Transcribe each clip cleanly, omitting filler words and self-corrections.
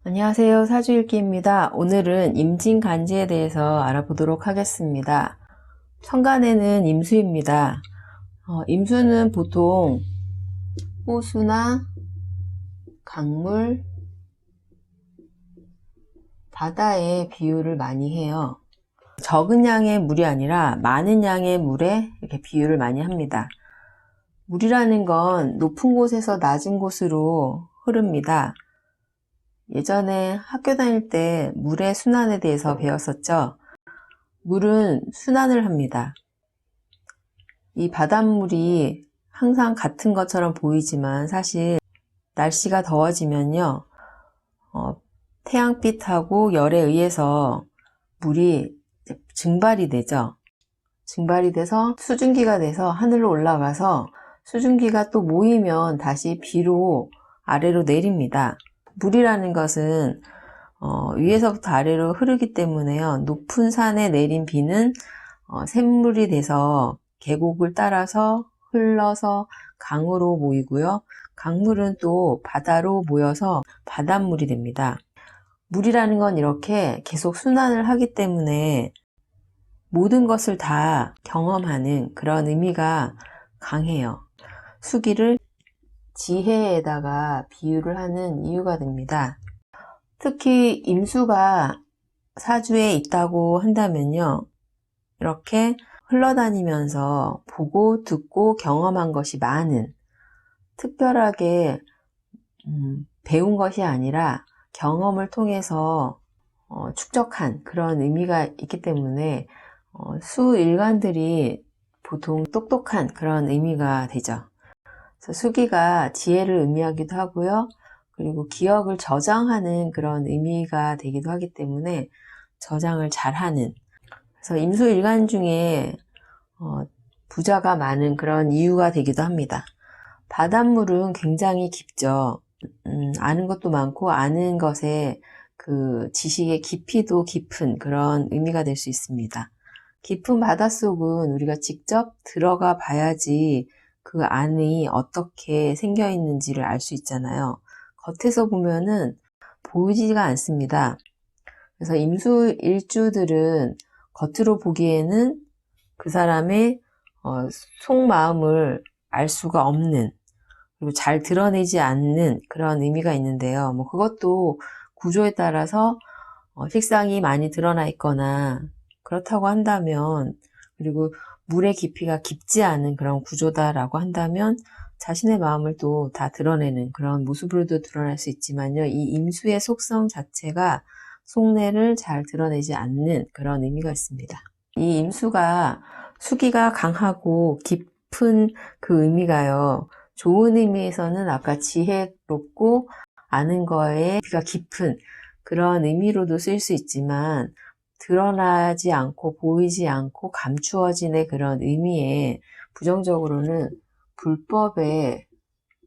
안녕하세요. 사주일기입니다. 오늘은 임진간지에 대해서 알아보도록 하겠습니다. 천간에는 임수입니다. 임수는 보통 호수나 강물, 바다에 비유를 많이 해요. 적은 양의 물이 아니라 많은 양의 물에 이렇게 비유를 많이 합니다. 물이라는 건 높은 곳에서 낮은 곳으로 흐릅니다. 예전에 학교 다닐 때 물의 순환에 대해서 배웠었죠. 물은 순환을 합니다. 이 바닷물이 항상 같은 것처럼 보이지만 사실 날씨가 더워지면요, 태양빛하고 열에 의해서 물이 증발이 되죠. 증발이 돼서 수증기가 돼서 하늘로 올라가서 수증기가 또 모이면 다시 비로 아래로 내립니다. 물이라는 것은 위에서부터 아래로 흐르기 때문에요. 높은 산에 내린 비는 샘물이 돼서 계곡을 따라서 흘러서 강으로 모이고요. 강물은 또 바다로 모여서 바닷물이 됩니다. 물이라는 건 이렇게 계속 순환을 하기 때문에 모든 것을 다 경험하는 그런 의미가 강해요. 수기를 지혜에다가 비유를 하는 이유가 됩니다. 특히 임수가 사주에 있다고 한다면요, 이렇게 흘러다니면서 보고 듣고 경험한 것이 많은, 특별하게 배운 것이 아니라 경험을 통해서 축적한 그런 의미가 있기 때문에 수일관들이 보통 똑똑한 그런 의미가 되죠. 그래서 수기가 지혜를 의미하기도 하고요. 그리고 기억을 저장하는 그런 의미가 되기도 하기 때문에 저장을 잘하는, 그래서 임수일관 중에 부자가 많은 그런 이유가 되기도 합니다. 바닷물은 굉장히 깊죠. 아는 것도 많고 아는 것에 그 지식의 깊이도 깊은 그런 의미가 될 수 있습니다. 깊은 바닷속은 우리가 직접 들어가 봐야지 그 안이 어떻게 생겨 있는지를 알 수 있잖아요. 겉에서 보면은 보이지가 않습니다. 그래서 임수일주들은 겉으로 보기에는 그 사람의 속마음을 알 수가 없는, 그리고 잘 드러내지 않는 그런 의미가 있는데요. 그것도 구조에 따라서 색상이 많이 드러나 있거나 그렇다고 한다면, 그리고 물의 깊이가 깊지 않은 그런 구조다라고 한다면 자신의 마음을 또 다 드러내는 그런 모습으로도 드러날 수 있지만요. 이 임수의 속성 자체가 속내를 잘 드러내지 않는 그런 의미가 있습니다. 이 임수가 수기가 강하고 깊은 그 의미가요, 좋은 의미에서는 아까 지혜롭고 아는 거에 비가 깊은 그런 의미로도 쓰일 수 있지만, 드러나지 않고 보이지 않고 감추어진의 그런 의미에 부정적으로는 불법의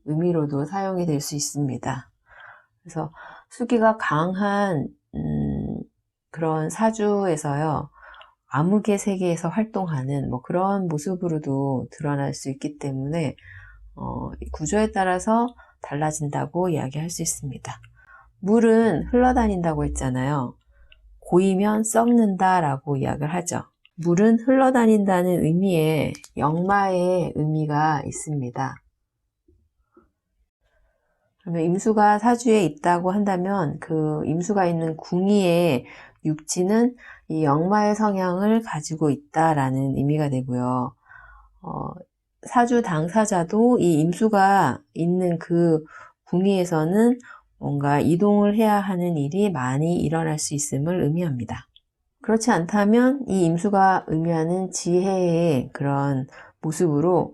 의미로도 사용이 될 수 있습니다. 그래서 수기가 강한 그런 사주에서요, 암흑의 세계에서 활동하는 그런 모습으로도 드러날 수 있기 때문에 구조에 따라서 달라진다고 이야기할 수 있습니다. 물은 흘러다닌다고 했잖아요. 고이면 썩는다 라고 이야기를 하죠. 물은 흘러다닌다는 의미에 역마의 의미가 있습니다. 그러면 임수가 사주에 있다고 한다면 그 임수가 있는 궁위의 육지는 이 역마의 성향을 가지고 있다라는 의미가 되고요. 사주 당사자도 이 임수가 있는 그 궁위에서는 뭔가 이동을 해야 하는 일이 많이 일어날 수 있음을 의미합니다. 그렇지 않다면 이 임수가 의미하는 지혜의 그런 모습으로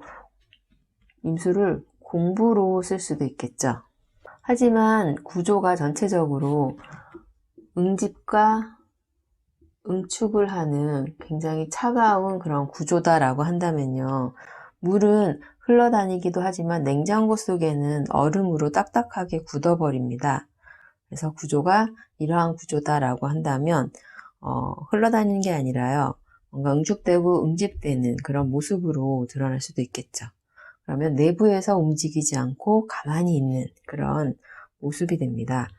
임수를 공부로 쓸 수도 있겠죠. 하지만 구조가 전체적으로 응집과 응축을 하는 굉장히 차가운 그런 구조다라고 한다면요, 물은 흘러다니기도 하지만 냉장고 속에는 얼음으로 딱딱하게 굳어버립니다. 그래서 구조가 이러한 구조다라고 한다면 흘러다니는 게 아니라요, 뭔가 응축되고 응집되는 그런 모습으로 드러날 수도 있겠죠. 그러면 내부에서 움직이지 않고 가만히 있는 그런 모습이 됩니다.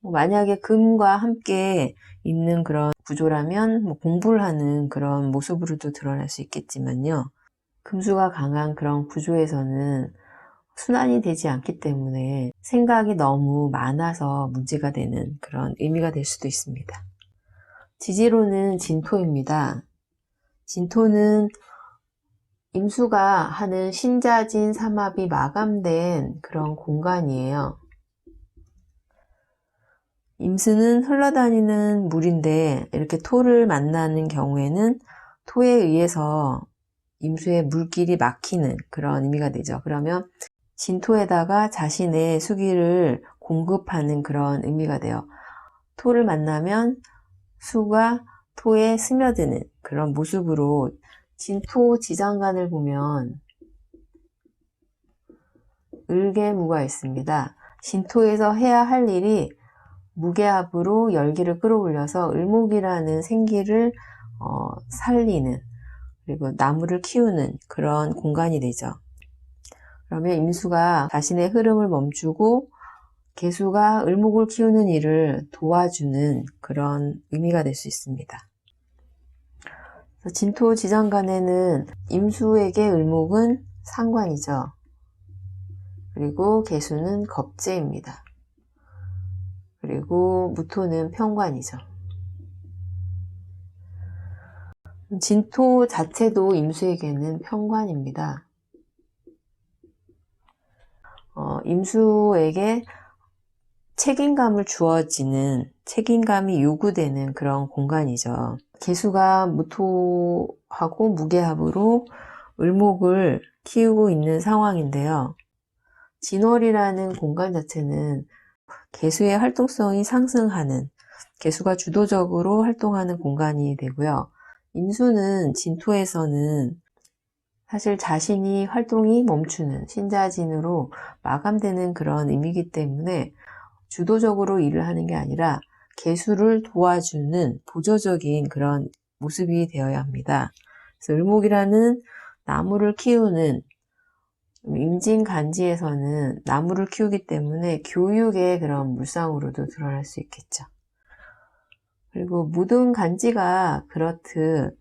만약에 금과 함께 있는 그런 구조라면 공부를 하는 그런 모습으로도 드러날 수 있겠지만요. 금수가 강한 그런 구조에서는 순환이 되지 않기 때문에 생각이 너무 많아서 문제가 되는 그런 의미가 될 수도 있습니다. 지지로는 진토입니다. 진토는 임수가 하는 신자진 삼합이 마감된 그런 공간이에요. 임수는 흘러다니는 물인데 이렇게 토를 만나는 경우에는 토에 의해서 임수의 물길이 막히는 그런 의미가 되죠. 그러면 진토에다가 자신의 수기를 공급하는 그런 의미가 돼요. 토를 만나면 수가 토에 스며드는 그런 모습으로 진토 지장간을 보면 을계무가 있습니다. 진토에서 해야 할 일이 무게합으로 열기를 끌어올려서 을목이라는 생기를 살리는, 그리고 나무를 키우는 그런 공간이 되죠. 그러면 임수가 자신의 흐름을 멈추고 계수가 을목을 키우는 일을 도와주는 그런 의미가 될 수 있습니다. 진토 지장간에는 임수에게 을목은 상관이죠. 그리고 계수는 겁재입니다. 그리고 무토는 편관이죠. 진토 자체도 임수에게는 편관입니다. 임수에게 책임감을 주어지는, 책임감이 요구되는 그런 공간이죠. 계수가 무토하고 무게합으로 을목을 키우고 있는 상황인데요. 진월이라는 공간 자체는 계수의 활동성이 상승하는, 계수가 주도적으로 활동하는 공간이 되고요. 임수는 진토에서는 사실 자신이 활동이 멈추는 신자진으로 마감되는 그런 의미이기 때문에 주도적으로 일을 하는 게 아니라 계수를 도와주는 보조적인 그런 모습이 되어야 합니다. 그래서 을목이라는 나무를 키우는, 임진간지에서는 나무를 키우기 때문에 교육의 그런 물상으로도 드러날 수 있겠죠. 그리고 무등간지가 그렇듯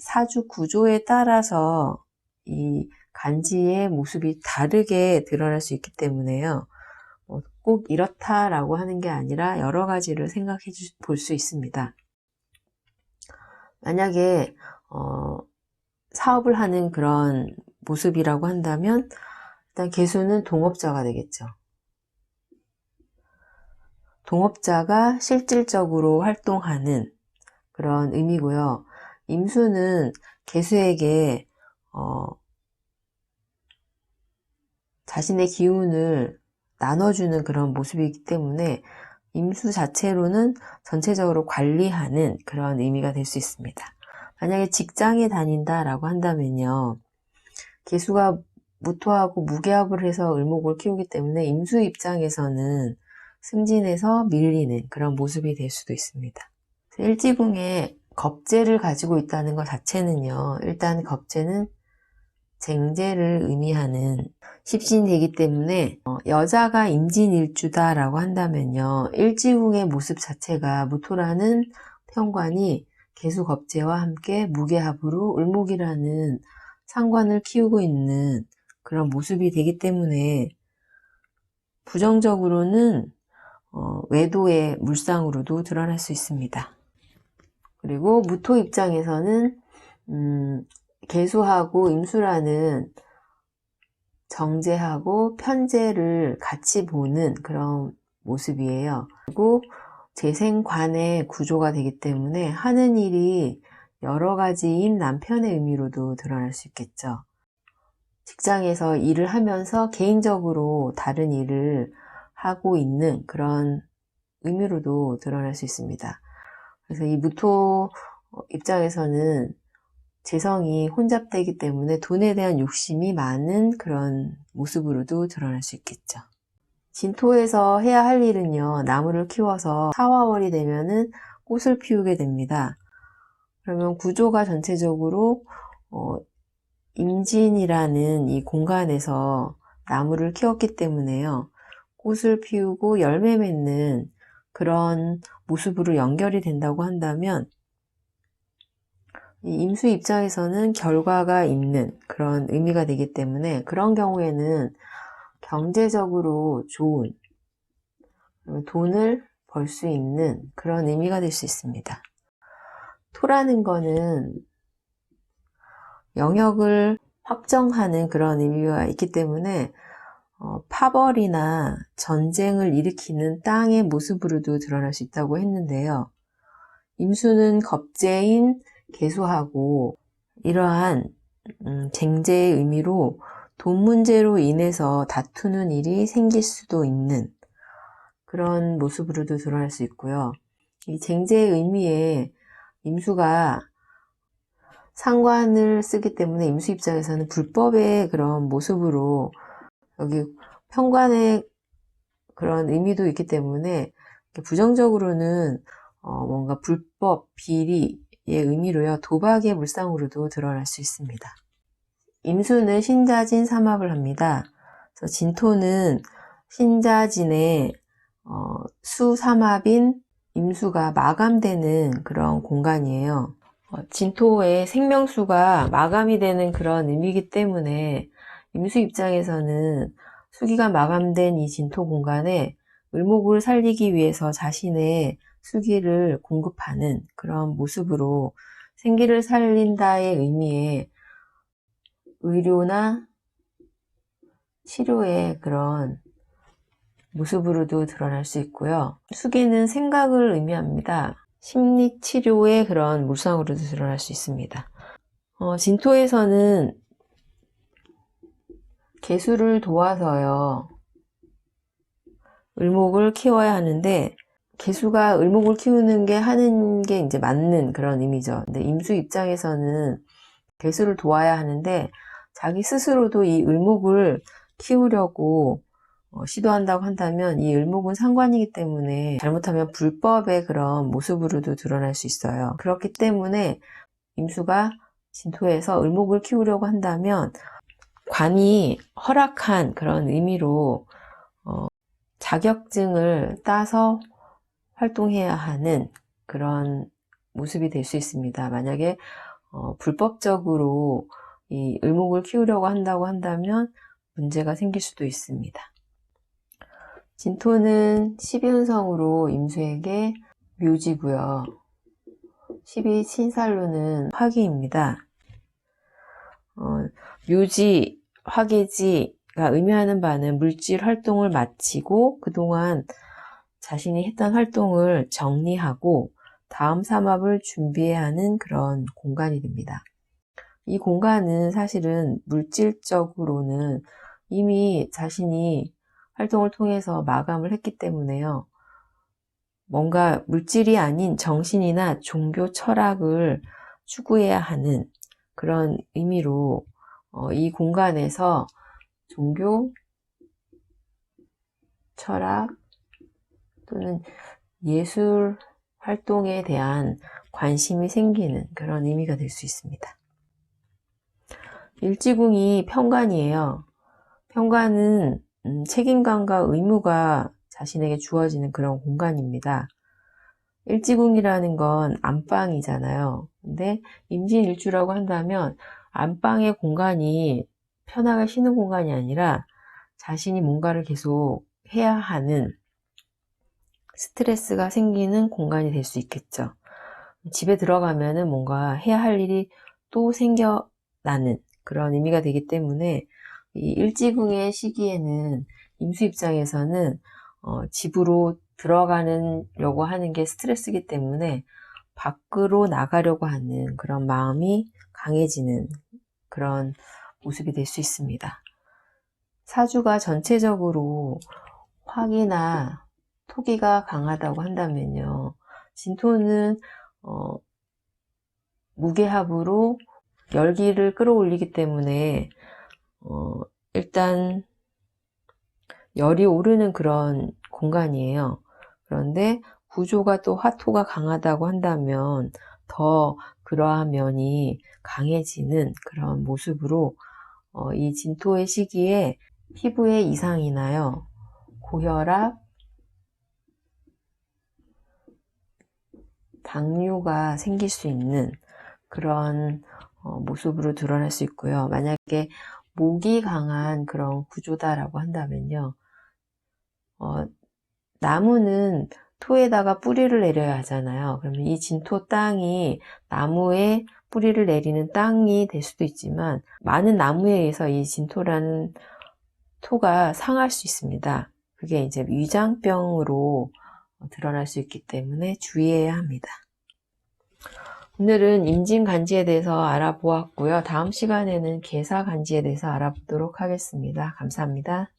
사주 구조에 따라서 이 간지의 모습이 다르게 드러날 수 있기 때문에요. 꼭 이렇다라고 하는 게 아니라 여러 가지를 생각해 볼 수 있습니다. 만약에 사업을 하는 그런 모습이라고 한다면 일단 계수는 동업자가 되겠죠. 동업자가 실질적으로 활동하는 그런 의미고요. 임수는 계수에게 자신의 기운을 나눠주는 그런 모습이기 때문에 임수 자체로는 전체적으로 관리하는 그런 의미가 될 수 있습니다. 만약에 직장에 다닌다라고 한다면요. 계수가 무토하고 무게합을 해서 을목을 키우기 때문에 임수 입장에서는 승진해서 밀리는 그런 모습이 될 수도 있습니다. 일지궁에 겁재를 가지고 있다는 것 자체는요. 일단 겁재는 쟁제를 의미하는 십신이기 때문에 여자가 임진일주다라고 한다면요. 일지궁의 모습 자체가 무토라는 편관이 계수겁재와 함께 무게합으로 을목이라는 상관을 키우고 있는 그런 모습이 되기 때문에 부정적으로는 외도의 물상으로도 드러날 수 있습니다. 그리고 무토 입장에서는 계수하고 임수라는 정제하고 편제를 같이 보는 그런 모습이에요. 그리고 재생관의 구조가 되기 때문에 하는 일이 여러 가지인 남편의 의미로도 드러날 수 있겠죠. 직장에서 일을 하면서 개인적으로 다른 일을 하고 있는 그런 의미로도 드러날 수 있습니다. 그래서 이 무토 입장에서는 재성이 혼잡되기 때문에 돈에 대한 욕심이 많은 그런 모습으로도 드러날 수 있겠죠. 진토에서 해야 할 일은요, 나무를 키워서 4화월이 되면은 꽃을 피우게 됩니다. 그러면 구조가 전체적으로 임진이라는 이 공간에서 나무를 키웠기 때문에요, 꽃을 피우고 열매 맺는 그런 모습으로 연결이 된다고 한다면 이 임수 입장에서는 결과가 있는 그런 의미가 되기 때문에 그런 경우에는 경제적으로 좋은 돈을 벌 수 있는 그런 의미가 될 수 있습니다. 토라는 거는 영역을 확정하는 그런 의미가 있기 때문에 파벌이나 전쟁을 일으키는 땅의 모습으로도 드러날 수 있다고 했는데요. 임수는 겁재인 계수하고 이러한 쟁제의 의미로 돈 문제로 인해서 다투는 일이 생길 수도 있는 그런 모습으로도 드러날 수 있고요. 이 쟁제의 의미에 임수가 상관을 쓰기 때문에 임수 입장에서는 불법의 그런 모습으로 여기 편관의 그런 의미도 있기 때문에 부정적으로는 뭔가 불법, 비리의 의미로요. 도박의 물상으로도 드러날 수 있습니다. 임수는 신자진 삼합을 합니다. 그래서 진토는 신자진의 수삼합인 임수가 마감되는 그런 공간이에요. 진토의 생명수가 마감이 되는 그런 의미이기 때문에 임수 입장에서는 수기가 마감된 이 진토 공간에 을목을 살리기 위해서 자신의 수기를 공급하는 그런 모습으로 생기를 살린다의 의미에 의료나 치료의 그런 모습으로도 드러날 수 있고요. 수기는 생각을 의미합니다. 심리치료의 그런 물상으로도 드러날 수 있습니다. 진토에서는 개수를 도와서요. 을목을 키워야 하는데 개수가 을목을 키우는 게 하는 게 이제 맞는 그런 의미죠. 근데 임수 입장에서는 개수를 도와야 하는데 자기 스스로도 이 을목을 키우려고 시도한다고 한다면 이 을목은 상관이기 때문에 잘못하면 불법의 그런 모습으로도 드러날 수 있어요. 그렇기 때문에 임수가 진토에서 을목을 키우려고 한다면 관이 허락한 그런 의미로 자격증을 따서 활동해야 하는 그런 모습이 될 수 있습니다. 만약에 불법적으로 이 을목을 키우려고 한다고 한다면 문제가 생길 수도 있습니다. 진토는 12운성으로 임수에게 묘지고요. 12신살로는 화기입니다. 묘지, 화기지가 의미하는 바는 물질 활동을 마치고 그동안 자신이 했던 활동을 정리하고 다음 삼합을 준비해야 하는 그런 공간이 됩니다. 이 공간은 사실은 물질적으로는 이미 자신이 활동을 통해서 마감을 했기 때문에요. 뭔가 물질이 아닌 정신이나 종교 철학을 추구해야 하는 그런 의미로 이 공간에서 종교, 철학 또는 예술 활동에 대한 관심이 생기는 그런 의미가 될 수 있습니다. 일지궁이 편관이에요. 편관은 책임감과 의무가 자신에게 주어지는 그런 공간입니다. 일지궁이라는 건 안방이잖아요. 근데 임진일주라고 한다면 안방의 공간이 편하게 쉬는 공간이 아니라 자신이 뭔가를 계속 해야 하는 스트레스가 생기는 공간이 될 수 있겠죠. 집에 들어가면은 뭔가 해야 할 일이 또 생겨나는 그런 의미가 되기 때문에 이 일지궁의 시기에는 임수 입장에서는 집으로 들어가려고 하는 게 스트레스이기 때문에 밖으로 나가려고 하는 그런 마음이 강해지는 그런 모습이 될 수 있습니다. 사주가 전체적으로 화기나 토기가 강하다고 한다면요. 진토는 무게합으로 열기를 끌어올리기 때문에 일단 열이 오르는 그런 공간이에요. 그런데 구조가 또 화토가 강하다고 한다면 더 그러한 면이 강해지는 그런 모습으로 이 진토의 시기에 피부에 이상이나요. 고혈압, 당뇨가 생길 수 있는 그런 모습으로 드러날 수 있고요. 만약에 목이 강한 그런 구조다라고 한다면요. 나무는 토에다가 뿌리를 내려야 하잖아요. 그러면 이 진토 땅이 나무에 뿌리를 내리는 땅이 될 수도 있지만 많은 나무에 의해서 이 진토라는 토가 상할 수 있습니다. 그게 이제 위장병으로 드러날 수 있기 때문에 주의해야 합니다. 오늘은 임진간지에 대해서 알아보았고요. 다음 시간에는 계사간지에 대해서 알아보도록 하겠습니다. 감사합니다.